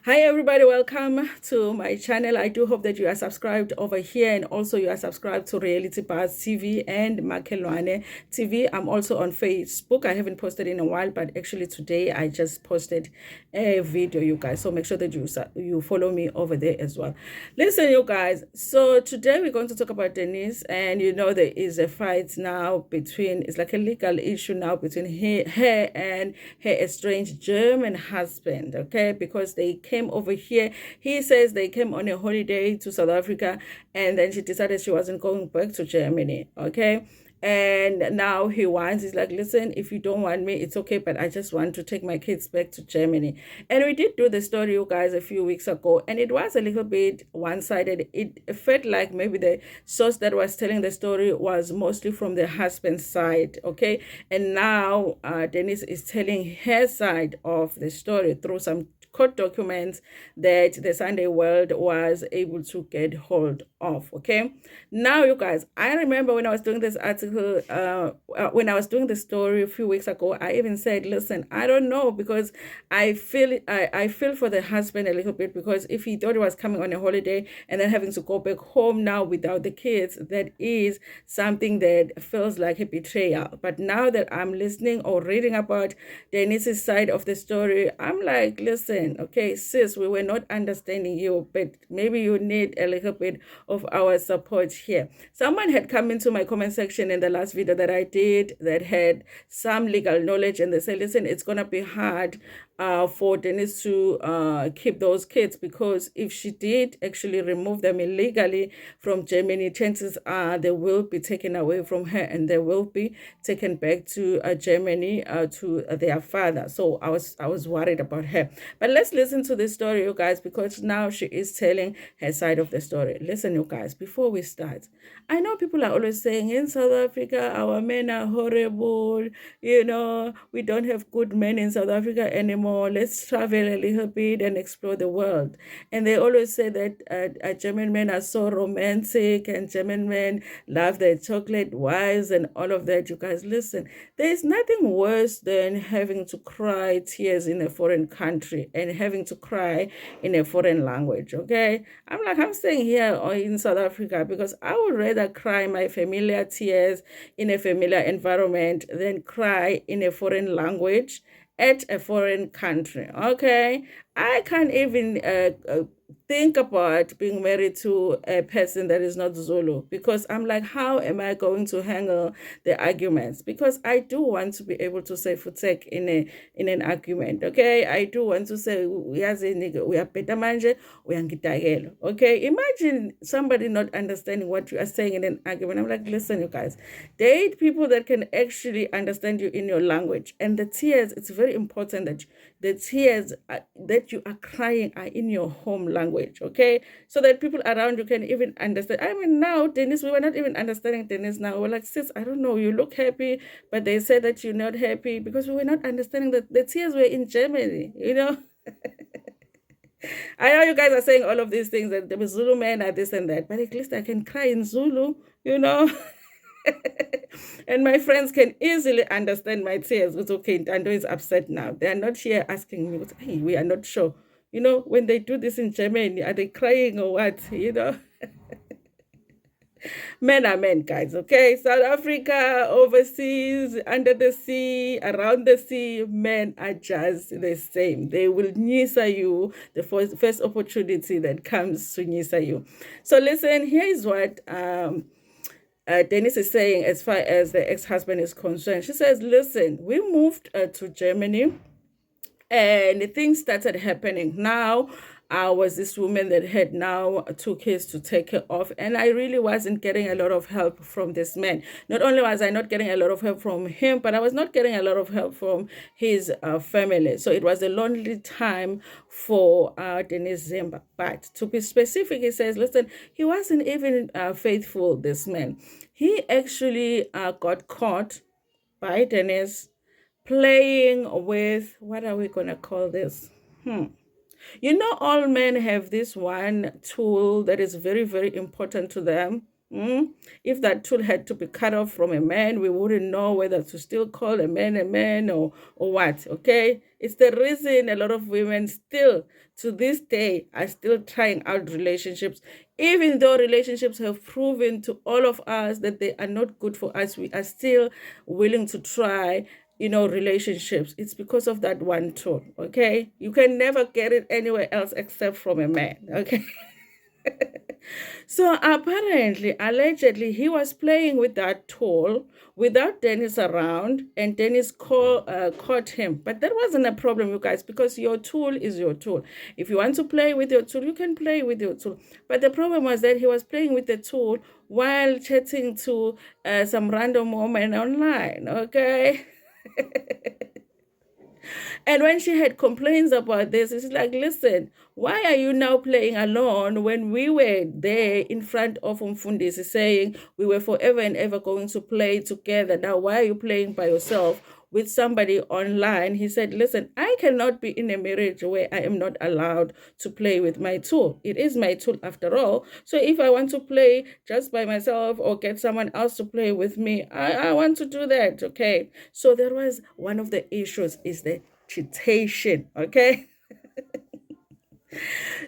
Hi everybody, welcome to my channel. I do hope that you are subscribed over here and also you are subscribed to Reality Bars TV and Makelwane TV. I'm also on Facebook. I haven't posted in a while, but actually today I just posted a video, you guys. So make sure that you follow me over there as well. Listen, you guys. So today we're going to talk about Denise, and there is a fight now between, it's like a legal issue now between her and her estranged German husband, okay, because they came over here. He says they came on a holiday to South Africa and then she decided she wasn't going back to Germany, okay. And now he's like, listen, if you don't want me, it's okay, but I just want to take my kids back to Germany. And we did do the story, you guys, a few weeks ago, and it was a little bit one-sided. It felt like maybe the source that was telling the story was mostly from the husband's side, okay. And now Denise is telling her side of the story through some court documents that the Sunday World was able to get hold of, okay. Now, you guys, I remember when I was doing this article, when I was doing the story a few weeks ago, I even said, listen, I don't know, because I feel for the husband a little bit, because if he thought he was coming on a holiday and then having to go back home now without the kids, that is something that feels like a betrayal. But now that I'm listening or reading about Denise's side of the story, I'm like, listen, okay, sis, we were not understanding you, but maybe you need a little bit of our support here. Someone had come into my comment section in the last video that I did that had some legal knowledge, and they said, listen, it's gonna be hard for Denise to keep those kids, because if she did actually remove them illegally from Germany, chances are they will be taken away from her and they will be taken back to Germany to their father. So I was worried about her. But let's listen to this story, you guys, because now she is telling her side of the story. Listen, you guys, before we start, I know people are always saying in South Africa our men are horrible, we don't have good men in South Africa anymore. Let's travel a little bit and explore the world. And they always say that German men are so romantic and German men love their chocolate wives and all of that. You guys, listen, there's nothing worse than having to cry tears in a foreign country and having to cry in a foreign language, okay? I'm staying here in South Africa because I would rather cry my familiar tears in a familiar environment than cry in a foreign language at a foreign country, okay? I can't even think about being married to a person that is not Zulu, because I'm like, how am I going to handle the arguments? Because I do want to be able to say futek in an argument, okay? I do want to say we are better manje, okay? Imagine somebody not understanding what you are saying in an argument. I'm like, listen, you guys, date people that can actually understand you in your language. And the tears, it's very important that the tears that you are crying are in your home language, okay? So that people around you can even understand. I mean, now, Denise, we were not even understanding Denise now. We're like, sis, I don't know, you look happy, but they say that you're not happy, because we were not understanding that the tears were in Germany, I know you guys are saying all of these things, that the Zulu men are this and that, but at least I can cry in Zulu, and my friends can easily understand my tears. It's okay, Ntando is upset now. They are not here asking me, hey, we are not sure. When they do this in Germany, are they crying or what? Men are men, guys, okay? South Africa, overseas, under the sea, around the sea, men are just the same. They will nisa you the first opportunity that comes to nisa you. So listen, here is what Denise is saying as far as the ex-husband is concerned. She says, listen, we moved to Germany and things started happening. Now, I was this woman that had now 2 kids to take care of, and I really wasn't getting a lot of help from this man. Not only was I not getting a lot of help from him, but I was not getting a lot of help from his family. So it was a lonely time for Denise Zimba. But to be specific, he says, listen, he wasn't even faithful, this man. He actually got caught by Denise playing with, what are we going to call this? All men have this one tool that is very, very important to them. If that tool had to be cut off from a man, we wouldn't know whether to still call a man or what. Okay, it's the reason a lot of women still to this day are still trying out relationships, even though relationships have proven to all of us that they are not good for us. We are still willing to try, relationships. It's because of that one tool. Okay, you can never get it anywhere else except from a man. Okay. So apparently, allegedly, he was playing with that tool without Dennis around, and Dennis caught him. But that wasn't a problem, you guys, because your tool is your tool. If you want to play with your tool, you can play with your tool. But the problem was that he was playing with the tool while chatting to some random woman online. Okay. And when she had complaints about this, it's like, listen, why are you now playing alone when we were there in front of Umfundisi saying we were forever and ever going to play together? Now, why are you playing by yourself with somebody online? He said, listen, I cannot be in a marriage where I am not allowed to play with my tool. It is my tool after all. So if I want to play just by myself or get someone else to play with me, I want to do that. Okay. So there was one of the issues is the cheatation. Okay.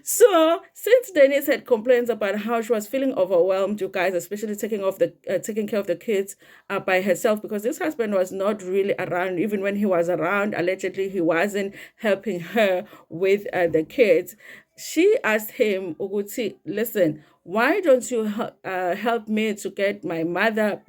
So since Denise had complaints about how she was feeling overwhelmed, you guys, especially taking care of the kids by herself, because this husband was not really around. Even when he was around, allegedly he wasn't helping her with the kids. She asked him, Uguti, listen, why don't you help me to get my mother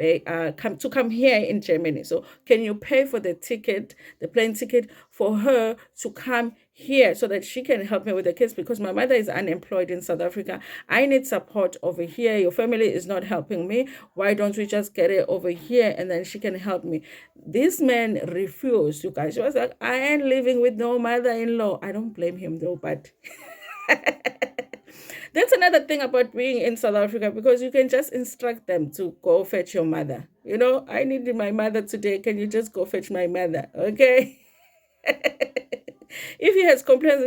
come here in Germany? So can you pay for the ticket, the plane ticket for her to come here so that she can help me with the kids, because my mother is unemployed in South Africa. I need support over here. Your family is not helping me. Why don't we just get it over here and then she can help me? This man refused, you guys. She was like, I ain't living with no mother-in-law. I don't blame him though, but that's another thing about being in South Africa, because you can just instruct them to go fetch your mother. I need my mother today. Can you just go fetch my mother? Okay. If he has complaints,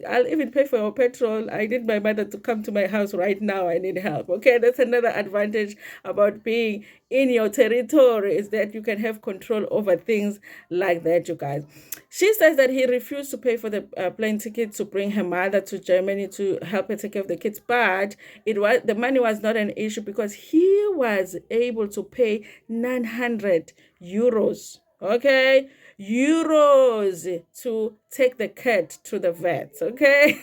I'll even pay for your petrol. I need my mother to come to my house right now. I need help. Okay, that's another advantage about being in your territory, is that you can have control over things like that, you guys. She says that he refused to pay for the plane ticket to bring her mother to Germany to help her take care of the kids, but the money was not an issue because he was able to pay 900 euros. Okay, euros to take the cat to the vet. Okay.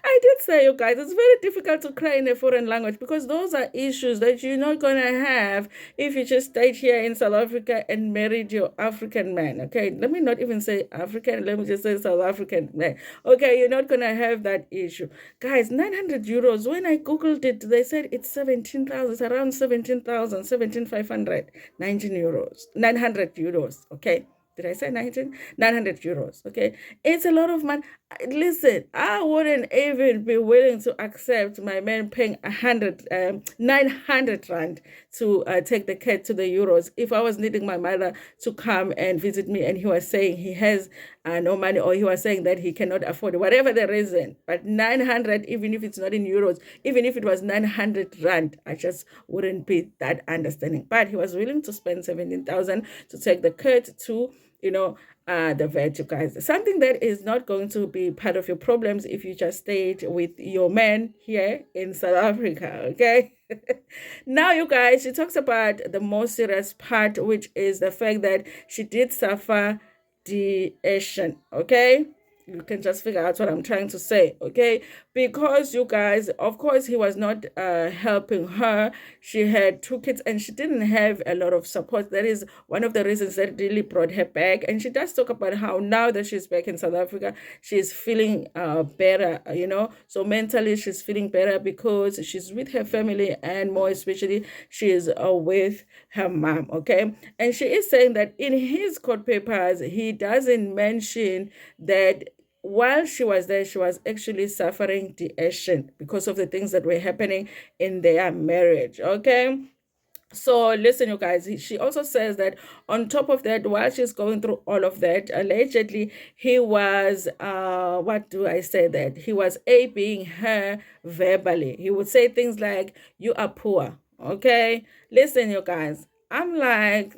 I did say, you guys, it's very difficult to cry in a foreign language, because those are issues that you're not going to have if you just stayed here in South Africa and married your African man. Okay, let me not even say African, let me just say South African man. Okay, you're not going to have that issue. Guys, 900 euros, when I Googled it, they said it's 17,000, it's around 17,000, 17,500, 19 euros, 900 euros. Okay. Did I say 19? 900 euros. Okay. It's a lot of money. Listen, I wouldn't even be willing to accept my man paying 900 rand to take the cat to the Euros if I was needing my mother to come and visit me and he was saying he has no money, or he was saying that he cannot afford it, whatever the reason. But 900, even if it's not in euros, even if it was 900 rand, I just wouldn't be that understanding. But he was willing to spend 17,000 to take the cat to the vet, you guys. Something that is not going to be part of your problems if you just stayed with your man here in South Africa, okay? Now, you guys, she talks about the most serious part, which is the fact that she did suffer depression, okay? You can just figure out what I'm trying to say, okay? Because you guys, of course, he was not helping her. She had 2 kids and she didn't have a lot of support. That is one of the reasons that really brought her back. And she does talk about how now that she's back in South Africa, she's feeling better, So mentally, she's feeling better because she's with her family, and more especially, she is with her mom, okay? And she is saying that in his court papers, he doesn't mention that while she was there, she was actually suffering depression because of the things that were happening in their marriage, okay? So listen, you guys, she also says that on top of that, while she's going through all of that, allegedly he was, what do I say, that he was aping her verbally. He would say things like, "You are poor." Okay, listen, you guys, I'm like,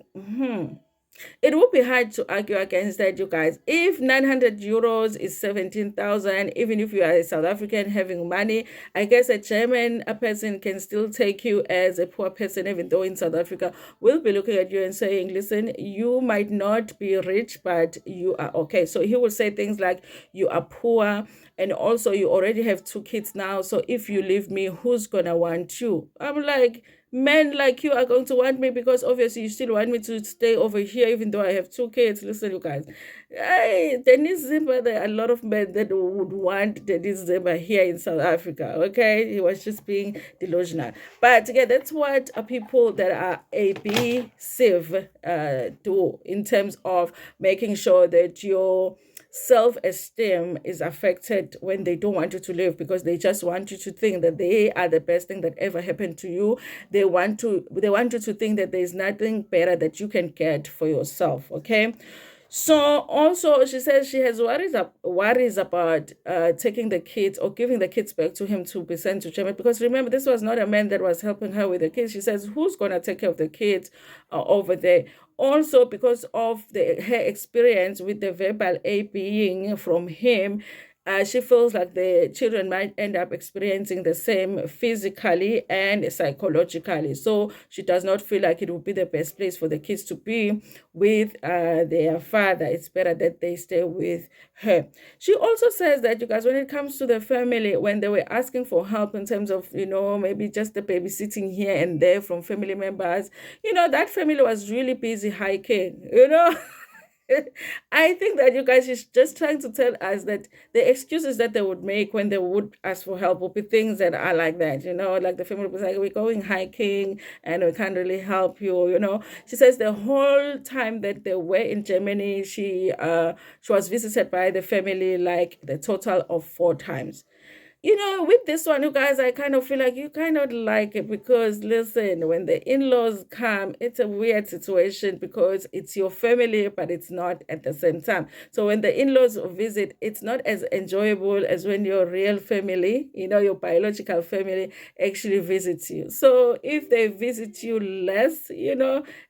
it would be hard to argue against that, you guys. If 900 euros is 17,000, even if you are a South African having money, I guess a German a person can still take you as a poor person, even though in South Africa, we'll be looking at you and saying, listen, you might not be rich, but you are okay. So he will say things like, you are poor, and also you already have two kids now. So if you leave me, who's gonna want you? I'm like, men like you are going to want me because obviously you still want me to stay over here even though I have two kids. Listen, you guys. Hey, Denise Zimba, there are a lot of men that would want Denise Zimba here in South Africa. Okay, he was just being delusional. But again, that's what people that are abusive do in terms of making sure that your self-esteem is affected when they don't want you to live, because they just want you to think that they are the best thing that ever happened to you. They want you to think that there's nothing better that you can get for yourself. Okay, so also she says she has worries about taking the kids or giving the kids back to him to be sent to Germany, because remember, this was not a man that was helping her with the kids. She says, who's going to take care of the kids over there? Also, because of her experience with the verbal being from him, she feels like the children might end up experiencing the same physically and psychologically. So she does not feel like it would be the best place for the kids to be with their father. It's better that they stay with her. She also says that, you guys, when it comes to the family, when they were asking for help in terms of, maybe just the babysitting here and there from family members, that family was really busy hiking. I think that you guys is just trying to tell us that the excuses that they would make when they would ask for help would be things that are like that, like the family was like, we're going hiking and we can't really help you. She says the whole time that they were in Germany, she was visited by the family like the total of 4 times. With this one, you guys, I kind of feel like you kind of like it, because listen, when the in-laws come, it's a weird situation because it's your family, but it's not at the same time. So when the in-laws visit, it's not as enjoyable as when your real family, your biological family actually visits you. So if they visit you less,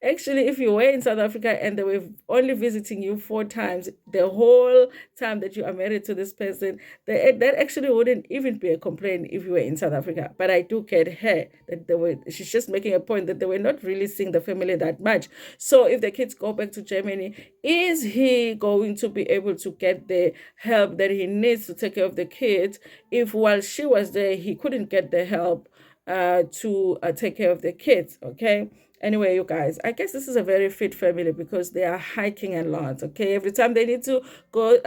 actually, if you were in South Africa and they were only visiting you 4 times the whole time that you are married to this person, that actually wouldn't even be a complaint if you were in South Africa. But I do get her that she's just making a point that they were not really seeing the family that much. So if the kids go back to Germany, is he going to be able to get the help that he needs to take care of the kids if while she was there, he couldn't get the help to take care of the kids? Okay. Anyway, you guys, I guess this is a very fit family because they are hiking a lot. Okay, every time they need to go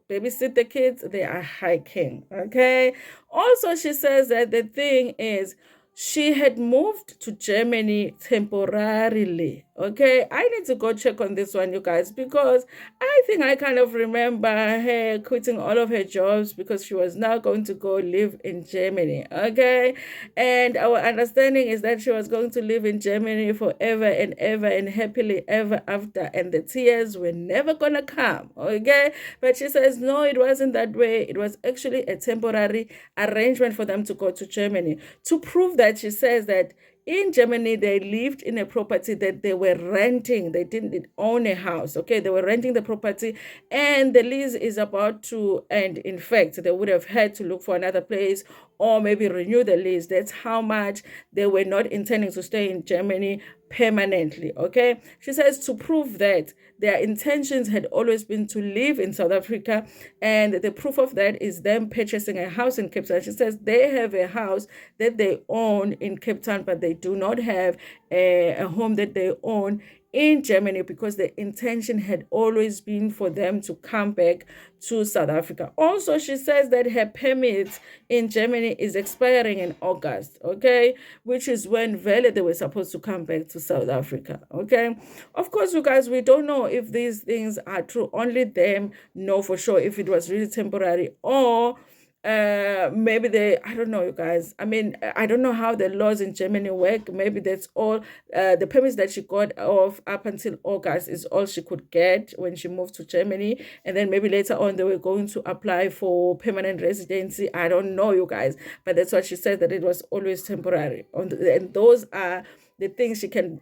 babysit the kids, they are hiking. Okay. Also, she says that the thing is, she had moved to Germany temporarily. Okay, I need to go check on this one, you guys, because I think I kind of remember her quitting all of her jobs because she was now going to go live in Germany. Okay, and our understanding is that she was going to live in Germany forever and ever and happily ever after, and the tears were never gonna come. Okay, but she says no, it wasn't that way. It was actually a temporary arrangement for them to go to Germany. To prove that, she says that in Germany, they lived in a property that they were renting. They didn't own a house. Okay, they were renting the property, and the lease is about to end. In fact, they would have had to look for another place or maybe renew the lease. That's how much they were not intending to stay in Germany permanently. Okay, she says to prove that their intentions had always been to live in South Africa, and the proof of that is them purchasing a house in Cape Town. She says they have a house that they own in Cape Town, but they do not have a home that they own in Germany, because the intention had always been for them to come back to South Africa. Also, she says that her permit in Germany is expiring in August, okay, which is when Vele they were supposed to come back to South Africa, okay. Of course, you guys, we don't know if these things are true. Only them know for sure if it was really temporary, or maybe they, I don't know, you guys. I mean, I don't know how the laws in Germany work. Maybe that's all. The permits that she got off up until August is all she could get when she moved to Germany, and then maybe later on they were going to apply for permanent residency. I don't know, you guys, but that's what she said, that it was always temporary. And those are the things she can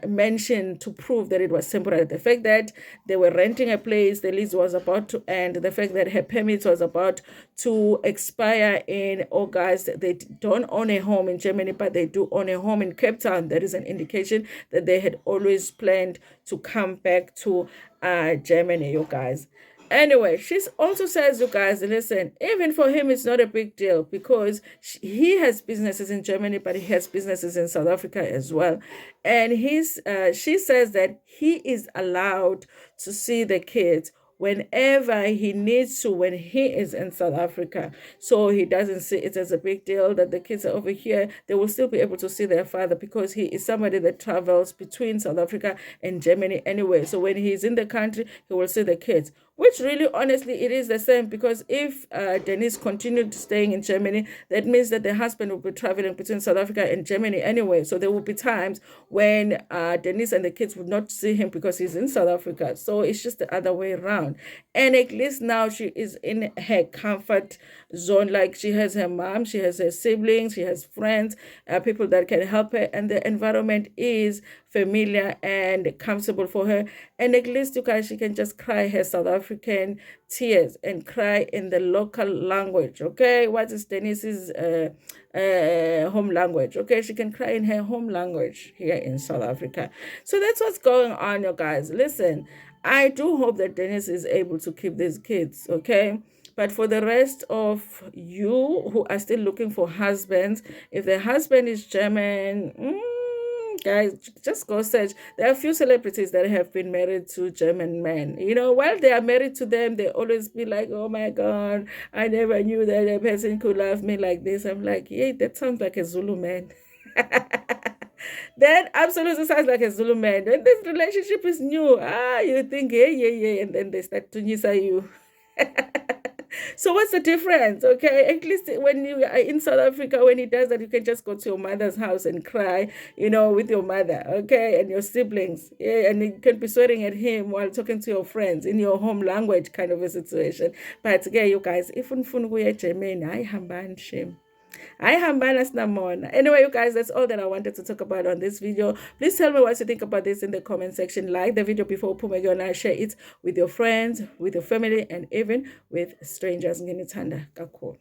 mention to prove that it was temporary. The fact that they were renting a place, the lease was about to end, the fact that her permit was about to expire in August. They don't own a home in Germany, but they do own a home in Cape Town. That is an indication that they had always planned to come back to Germany, you guys. Anyway, she also says, you guys, listen, even for him, it's not a big deal because he has businesses in Germany, but he has businesses in South Africa as well. And she says that he is allowed to see the kids whenever he needs to when he is in South Africa. So he doesn't see it as a big deal that the kids are over here. They will still be able to see their father because he is somebody that travels between South Africa and Germany anyway. So when he's in the country, he will see the kids. Which really, honestly, it is the same, because if Denise continued staying in Germany, that means that the husband will be traveling between South Africa and Germany anyway. So there will be times when Denise and the kids would not see him because he's in South Africa. So it's just the other way around. And at least now she is in her comfort zone. Like, she has her mom, she has her siblings, she has friends, people that can help her, and the environment is familiar and comfortable for her. And at least, you guys, she can just cry her South African tears and cry in the local language. Okay, what is Denise's home language? Okay, she can cry in her home language here in South Africa. So that's what's going on, you guys. Listen, I do hope that Denise is able to keep these kids, okay? But for the rest of you who are still looking for husbands, if the husband is German, guys, just go search. There are a few celebrities that have been married to German men. You know, while they are married to them, they always be like, oh my God, I never knew that a person could love me like this. I'm like, yeah, that sounds like a Zulu man. That absolutely sounds like a Zulu man. When this relationship is new, you think, yeah, yeah, yeah, and then they start to nisa you. So what's the difference? Okay, at least when you are in South Africa, when he does that, you can just go to your mother's house and cry, with your mother, okay, and your siblings. Yeah, and you can be swearing at him while talking to your friends in your home language, kind of a situation. But yeah, you guys, if unfuna ukuya eGermany, hayi hambani shame. I hambana sinamona. Anyway, you guys, that's all that I wanted to talk about on this video. Please tell me what you think about this in the comment section. Like the video before Pumegona, share it with your friends, with your family, and even with strangers. Nginithanda kakhulu.